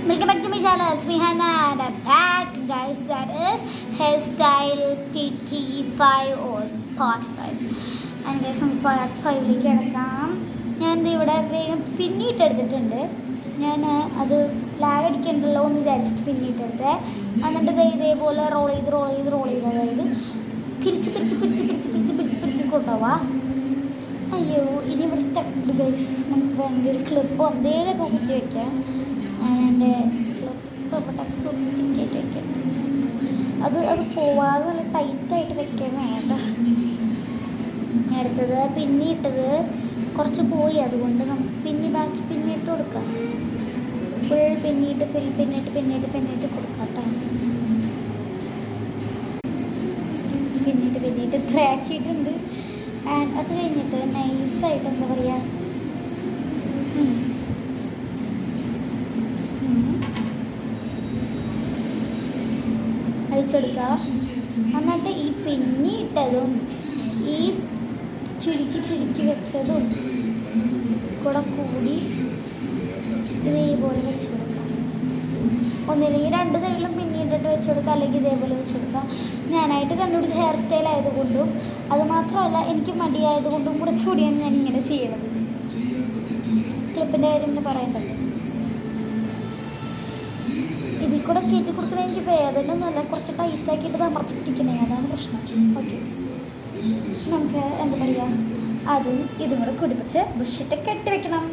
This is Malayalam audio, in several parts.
Welcome back to my channel. It's me Hannah and I'm back, guys. That is hairstyle PT5 or part 5. And guys, നമുക്ക് part 5ലേക്ക് കിടക്കാം. ഞാൻ ഇവിടെ വേഗം പിന്നിട്ടെടുത്തിട്ടുണ്ട്. ഞാൻ അത് ലാഗ് അടിക്കണ്ടല്ലോ എന്ന് വിചാരിച്ചിട്ട് പിന്നിട്ടെടുത്തേ. എന്നിട്ട് ഇതേപോലെ റോൾ ചെയ്ത് അതായത് പിരിച്ച് കൊണ്ടുപോവാ. അയ്യോ, ഇനി ഇവിടെ സ്റ്റക്ക് ഗൈസ്. നമുക്ക് ഭയങ്കര ക്ലിപ്പ് എന്തേലൊക്കെ കുത്തി വയ്ക്കാം. ഞാനെൻ്റെ ക്ലിപ്പ് ഇവിടെ കുത്തിക്കേറ്റ് വയ്ക്കുന്നുണ്ട്. അത് പോവാതെ നല്ല ടൈറ്റായിട്ട് വെക്കാൻ കേട്ടോ. അടുത്തത് പിന്നിട്ടത് കുറച്ച് പോയി, അതുകൊണ്ട് നമുക്ക് ബാക്കി പിന്നിട്ട് കൊടുക്കാം. ഫുൾ പിന്നിട്ട് കൊടുക്കാം കേട്ടോ. പിന്നിട്ട് ഇത്ര ആക്കിയിട്ടുണ്ട്. ആൻഡ് അത് കഴിഞ്ഞിട്ട് നൈസായിട്ട് എന്താ പറയുക, അഴിച്ചെടുക്കുക. എന്നിട്ട് ഈ പിന്നിട്ടതും ഈ ചുരുക്കി വെച്ചതും കൂടി ഇതേപോലെ വെച്ച് കൊടുക്കാം. ഒന്നില്ലെങ്കിൽ രണ്ട് സൈഡിലും പിന്നിട്ടിട്ട് വെച്ച് കൊടുക്കുക, അല്ലെങ്കിൽ ഇതേപോലെ വെച്ച് കൊടുക്കുക. ഞാനായിട്ട് കണ്ടുപിടിച്ച ഹെയർ സ്റ്റൈൽ ആയതുകൊണ്ടും അത് മാത്രമല്ല എനിക്ക് മടിയായതുകൊണ്ടും കൂടിയാണ് ഞാൻ ഇങ്ങനെ ചെയ്യണത്. ക്ലിപ്പിൻ്റെ കാര്യം പറയേണ്ടത് ഇതിൽ കൂടെ കയറ്റി കൊടുക്കണ എനിക്ക് വേദനയൊന്നുമല്ല, കുറച്ച് ടൈറ്റാക്കിയിട്ട് അമർത്തിപ്പിടിക്കണേ, അതാണ് പ്രശ്നം. ഓക്കെ, നമുക്ക് എന്താ പറയുക, അതും ഇതും കൂടെ കുടിപ്പിച്ച് ബുഷിട്ട് കെട്ടി വെക്കണം.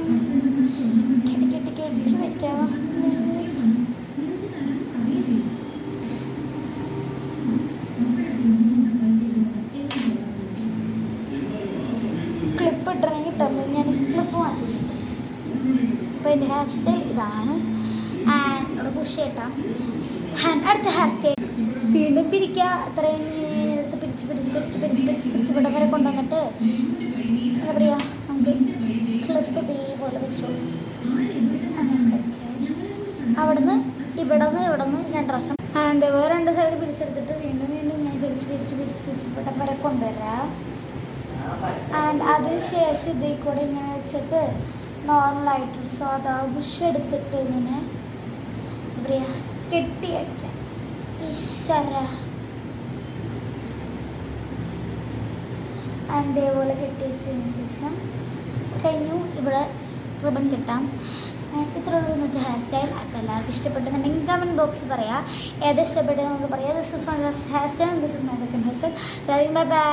കെട്ടി വെക്കാം. ക്ലിപ്പ് ഇട്ടണമെങ്കിൽ ഇട്ടുന്നത് ഞാൻ ക്ലിപ്പ് മാറ്റി. അപ്പോൾ എൻ്റെ ഹെയർ സ്റ്റൈൽ ഇതാണ്. ആൻഡ് ഇവിടെ പുഷ് ചെയ്യട്ടാം. അടുത്ത ഹെയർ സ്റ്റൈൽ വീണ്ടും പിരിക്കുക. അത്രയും എടുത്ത് പിരിച്ച് ഇവിടെ വരെ കൊണ്ടുവന്നിട്ട് എന്താ പറയുക, നമുക്ക് ക്ലിപ്പ് ഇതേപോലെ വെച്ചു. അവിടുന്ന് ഇവിടുന്ന് രണ്ട് പ്രാവശ്യം ആൻഡ് വേറെ രണ്ട് സൈഡ് പിരിച്ചെടുത്തിട്ട് വീണ്ടും ഞാൻ പിരിച്ച് ഇവിടെ വരെ കൊണ്ടുവരാം. ആൻഡ് അതിനുശേഷം ഇതിൽ കൂടെ ഇങ്ങനെ വെച്ചിട്ട് നോർമലായിട്ടൊരു സാധാ ബുഷ് എടുത്തിട്ട് ഇങ്ങനെ എന്താ പറയുക കെട്ടി വയ്ക്കാം. ഈശ്വര, അതേപോലെ കെട്ടി വെച്ചതിന് ശേഷം കഴിഞ്ഞു. ഇവിടെ റിബൺ കെട്ടാം. ഇത്രയുള്ളൂ ഇന്നത്തെ ഹെയർ സ്റ്റൈൽ. അപ്പോൾ എല്ലാവർക്കും ഇഷ്ടപ്പെട്ടെന്നുണ്ടെങ്കിൽ കമൻറ്റ് ബോക്സിൽ പറയാം. ഏത് ഇഷ്ടപ്പെട്ടതെന്ന് നമുക്ക് പറയാം. This is my hair style, this is my second hair style. Bye bye.